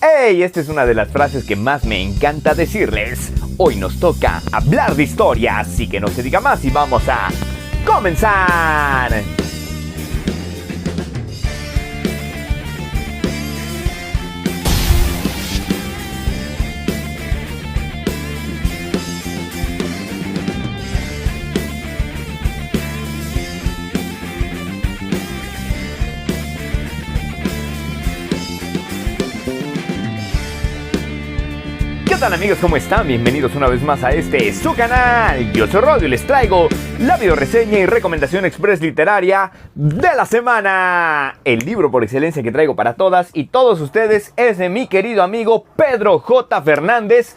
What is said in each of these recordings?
¡Hey! Esta es una de las frases que más me encanta decirles. Hoy nos toca hablar de historia, así que no se diga más y vamos a comenzar. ¿Qué tal, amigos? ¿Cómo están? Bienvenidos una vez más a su canal. Yo soy Rodio y les traigo la videoreseña y recomendación express literaria de la semana. El libro por excelencia que traigo para todas y todos ustedes es de mi querido amigo Pedro J. Fernández.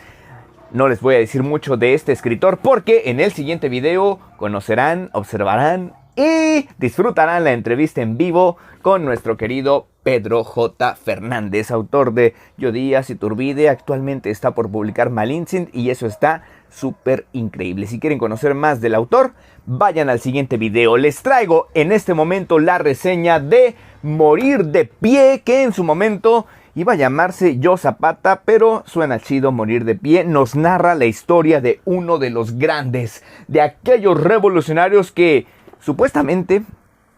No les voy a decir mucho de este escritor porque en el siguiente video conocerán, observarán y disfrutarán la entrevista en vivo con nuestro querido Pedro J. Fernández, autor de Yo Díaz Iturbide. Actualmente está por publicar Malincint y eso está súper increíble. Si quieren conocer más del autor, vayan al siguiente video. Les traigo en este momento la reseña de Morir de Pie, que en su momento iba a llamarse Yo Zapata, pero suena chido Morir de Pie. Nos narra la historia de uno de los grandes, de aquellos revolucionarios que supuestamente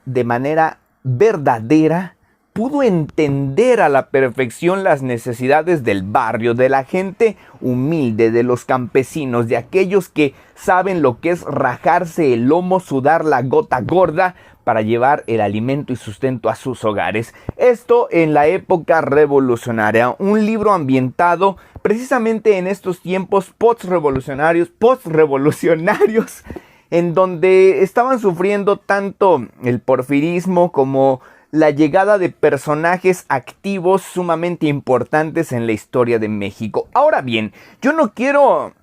de manera verdadera pudo entender a la perfección las necesidades del barrio, de la gente humilde, de los campesinos, de aquellos que saben lo que es rajarse el lomo, sudar la gota gorda para llevar el alimento y sustento a sus hogares. Esto en la época revolucionaria, un libro ambientado precisamente en estos tiempos post-revolucionarios, en donde estaban sufriendo tanto el porfirismo como la llegada de personajes activos sumamente importantes en la historia de México. Ahora bien, yo no quiero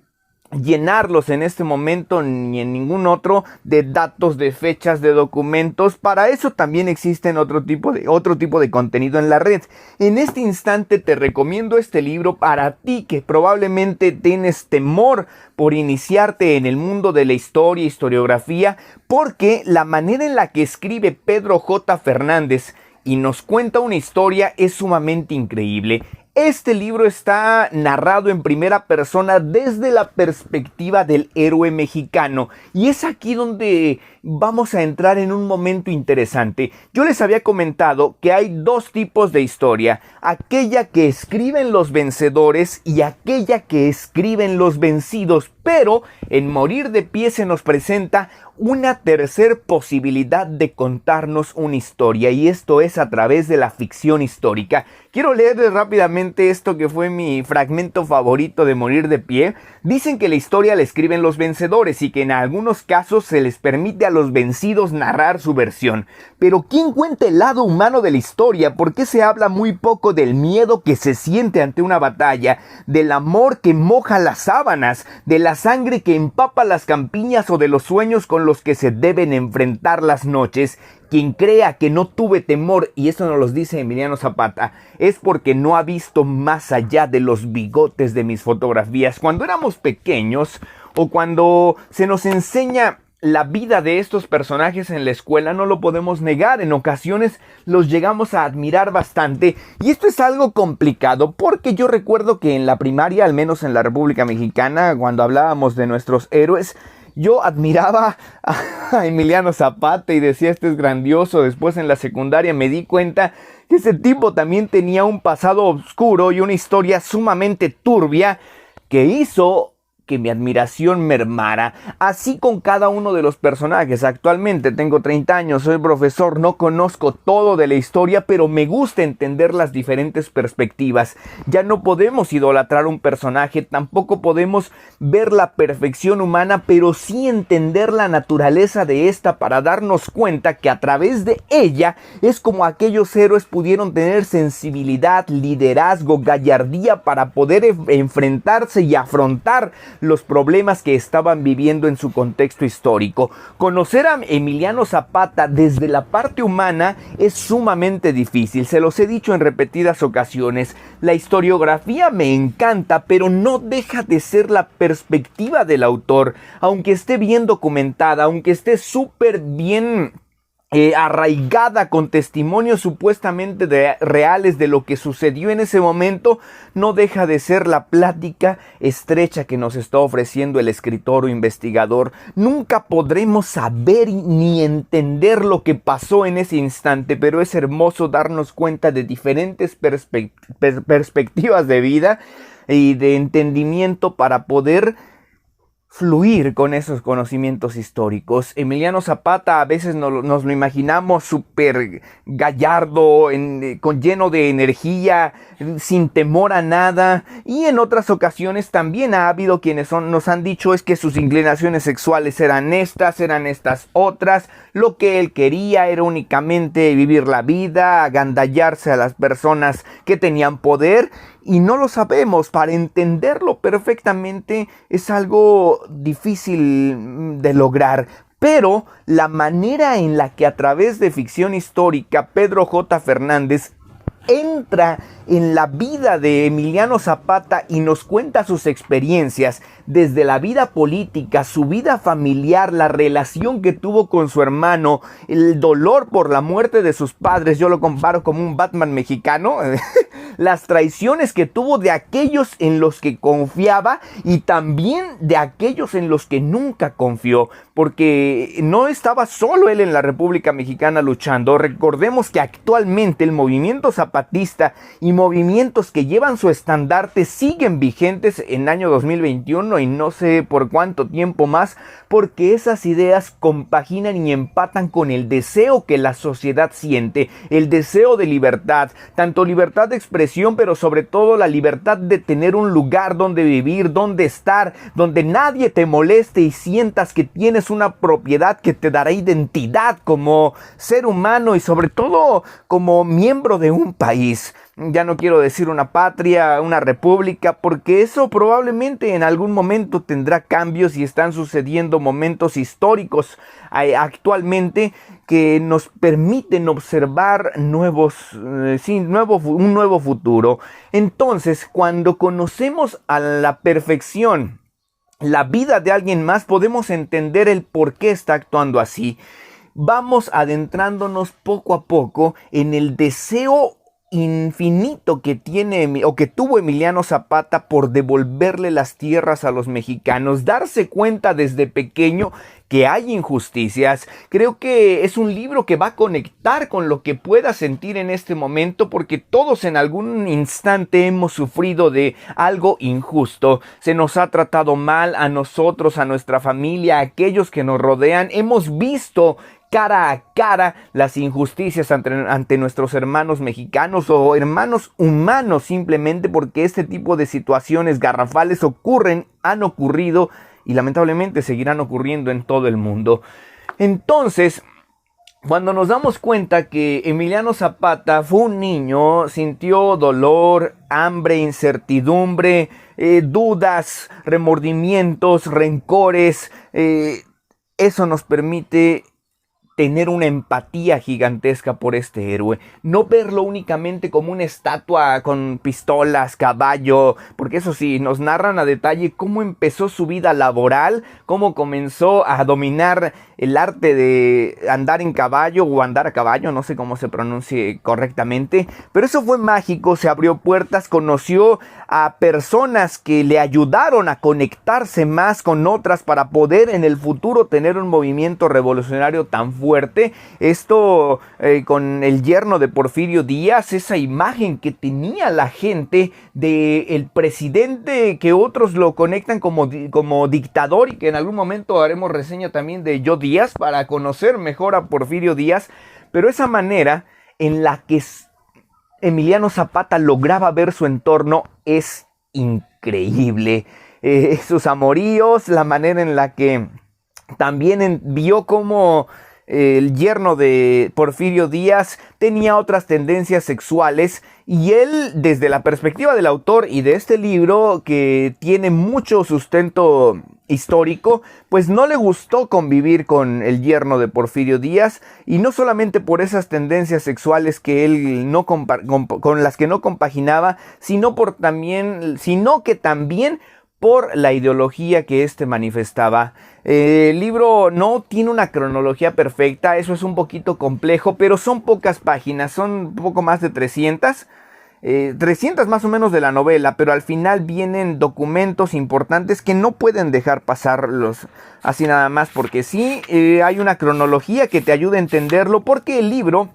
llenarlos en este momento ni en ningún otro de datos, de fechas, de documentos. Para eso también existen otro tipo de contenido en la red. En este instante te recomiendo este libro para ti que probablemente tienes temor por iniciarte en el mundo de la historia, historiografía, porque la manera en la que escribe Pedro J. Fernández y nos cuenta una historia es sumamente increíble. Este libro está narrado en primera persona desde la perspectiva del héroe mexicano y es aquí donde vamos a entrar en un momento interesante. Yo les había comentado que hay dos tipos de historia, aquella que escriben los vencedores y aquella que escriben los vencidos, pero en Morir de Pie se nos presenta una tercer posibilidad de contarnos una historia y esto es a través de la ficción histórica. Quiero leerles rápidamente esto que fue mi fragmento favorito de Morir de Pie. Dicen que la historia la escriben los vencedores y que en algunos casos se les permite a los vencidos narrar su versión. Pero ¿quién cuenta el lado humano de la historia? ¿Por qué se habla muy poco del miedo que se siente ante una batalla, del amor que moja las sábanas, de la sangre que empapa las campiñas o de los sueños con los que se deben enfrentar las noches? Quien crea que no tuve temor, y eso nos lo dice Emiliano Zapata, es porque no ha visto más allá de los bigotes de mis fotografías. Cuando éramos pequeños o cuando se nos enseña la vida de estos personajes en la escuela, no lo podemos negar, en ocasiones los llegamos a admirar bastante y esto es algo complicado porque yo recuerdo que en la primaria, al menos en la República Mexicana, cuando hablábamos de nuestros héroes, yo admiraba a Emiliano Zapata y decía, este es grandioso. Después en la secundaria me di cuenta que ese tipo también tenía un pasado oscuro y una historia sumamente turbia que hizo que mi admiración mermara. Así con cada uno de los personajes. Actualmente tengo 30 años, soy profesor, no conozco todo de la historia, pero me gusta entender las diferentes perspectivas. Ya no podemos idolatrar un personaje, tampoco podemos ver la perfección humana, pero sí entender la naturaleza de esta para darnos cuenta que a través de ella es como aquellos héroes pudieron tener sensibilidad, liderazgo, gallardía para poder enfrentarse y afrontar los problemas que estaban viviendo en su contexto histórico. Conocer a Emiliano Zapata desde la parte humana es sumamente difícil, se los he dicho en repetidas ocasiones. La historiografía me encanta, pero no deja de ser la perspectiva del autor, aunque esté bien documentada, aunque esté súper bien arraigada con testimonios supuestamente reales de lo que sucedió en ese momento, no deja de ser la plática estrecha que nos está ofreciendo el escritor o investigador. Nunca podremos saber ni entender lo que pasó en ese instante, pero es hermoso darnos cuenta de diferentes perspectivas de vida y de entendimiento para poder fluir con esos conocimientos históricos. Emiliano Zapata a veces nos lo imaginamos súper gallardo, lleno de energía, sin temor a nada, y en otras ocasiones también ha habido quienes nos han dicho es que sus inclinaciones sexuales eran estas otras, lo que él quería era únicamente vivir la vida, agandallarse a las personas que tenían poder, y no lo sabemos. Para entenderlo perfectamente es algo difícil de lograr. Pero la manera en la que a través de ficción histórica Pedro J. Fernández entra en la vida de Emiliano Zapata y nos cuenta sus experiencias desde la vida política, su vida familiar, la relación que tuvo con su hermano, el dolor por la muerte de sus padres, yo lo comparo como un Batman mexicano, las traiciones que tuvo de aquellos en los que confiaba y también de aquellos en los que nunca confió, porque no estaba solo él en la República Mexicana luchando. Recordemos que actualmente el movimiento zapatista y movimientos que llevan su estandarte siguen vigentes en año 2021 y no sé por cuánto tiempo más, porque esas ideas compaginan y empatan con el deseo que la sociedad siente, el deseo de libertad, tanto libertad de expresión, pero sobre todo la libertad de tener un lugar donde vivir, donde estar, donde nadie te moleste y sientas que tienes una propiedad que te dará identidad como ser humano y sobre todo como miembro de un país. Ya no quiero decir una patria, una república, porque eso probablemente en algún momento tendrá cambios y están sucediendo momentos históricos actualmente que nos permiten observar un nuevo futuro. Entonces, cuando conocemos a la perfección la vida de alguien más, podemos entender el por qué está actuando así. Vamos adentrándonos poco a poco en el deseo infinito que tiene o que tuvo Emiliano Zapata por devolverle las tierras a los mexicanos, darse cuenta desde pequeño que hay injusticias. Creo que es un libro que va a conectar con lo que pueda sentir en este momento, porque todos en algún instante hemos sufrido de algo injusto. Se nos ha tratado mal a nosotros, a nuestra familia, a aquellos que nos rodean. Hemos visto cara a cara las injusticias ante nuestros hermanos mexicanos o hermanos humanos, simplemente porque este tipo de situaciones garrafales han ocurrido y lamentablemente seguirán ocurriendo en todo el mundo. Entonces, cuando nos damos cuenta que Emiliano Zapata fue un niño, sintió dolor, hambre, incertidumbre, dudas, remordimientos, rencores, eso nos permite tener una empatía gigantesca por este héroe, no verlo únicamente como una estatua con pistolas, caballo, porque eso sí, nos narran a detalle cómo empezó su vida laboral, cómo comenzó a dominar el arte de andar en caballo o andar a caballo, no sé cómo se pronuncie correctamente, pero eso fue mágico, se abrió puertas, conoció a personas que le ayudaron a conectarse más con otras para poder en el futuro tener un movimiento revolucionario tan fuerte. Esto con el yerno de Porfirio Díaz, esa imagen que tenía la gente del presidente que otros lo conectan como dictador y que en algún momento haremos reseña también de Yo Díaz para conocer mejor a Porfirio Díaz, pero esa manera en la que Emiliano Zapata lograba ver su entorno es increíble. Sus amoríos, la manera en la que también vio cómo el yerno de Porfirio Díaz tenía otras tendencias sexuales y él, desde la perspectiva del autor y de este libro que tiene mucho sustento histórico, pues no le gustó convivir con el yerno de Porfirio Díaz, y no solamente por esas tendencias sexuales que él con las que no compaginaba, sino que también por la ideología que éste manifestaba. El libro no tiene una cronología perfecta, eso es un poquito complejo, pero son pocas páginas, son un poco más de 300. 300 más o menos de la novela, pero al final vienen documentos importantes que no pueden dejar pasarlos así nada más, porque sí hay una cronología que te ayuda a entenderlo, porque el libro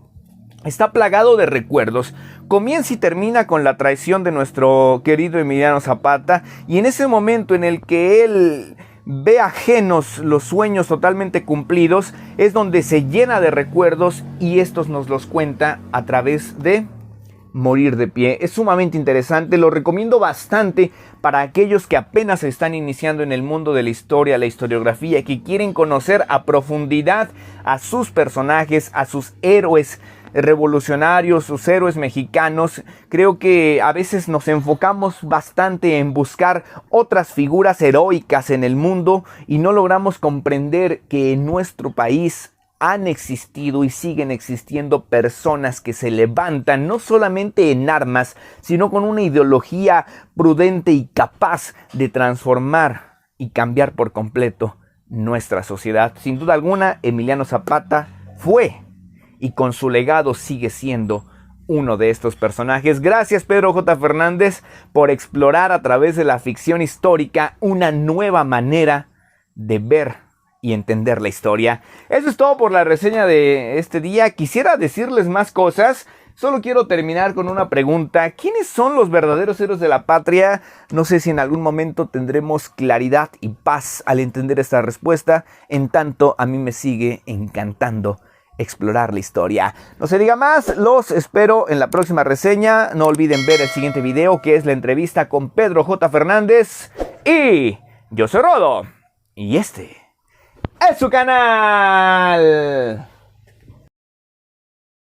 está plagado de recuerdos. Comienza y termina con la traición de nuestro querido Emiliano Zapata, y en ese momento en el que él ve ajenos los sueños totalmente cumplidos, es donde se llena de recuerdos, y estos nos los cuenta a través de Morir de Pie. Es sumamente interesante, lo recomiendo bastante para aquellos que apenas se están iniciando en el mundo de la historia, la historiografía, que quieren conocer a profundidad a sus personajes, a sus héroes revolucionarios, sus héroes mexicanos. Creo que a veces nos enfocamos bastante en buscar otras figuras heroicas en el mundo y no logramos comprender que en nuestro país han existido y siguen existiendo personas que se levantan no solamente en armas, sino con una ideología prudente y capaz de transformar y cambiar por completo nuestra sociedad. Sin duda alguna, Emiliano Zapata fue y con su legado sigue siendo uno de estos personajes. Gracias, Pedro J. Fernández, por explorar a través de la ficción histórica una nueva manera de ver y entender la historia. Eso es todo por la reseña de este día. Quisiera decirles más cosas. Solo quiero terminar con una pregunta. ¿Quiénes son los verdaderos héroes de la patria? No sé si en algún momento tendremos claridad y paz al entender esta respuesta. En tanto, a mí me sigue encantando explorar la historia. No se diga más, los espero en la próxima reseña. No olviden ver el siguiente video, que es la entrevista con Pedro J. Fernández. Y yo soy Rodo. Y este es su canal.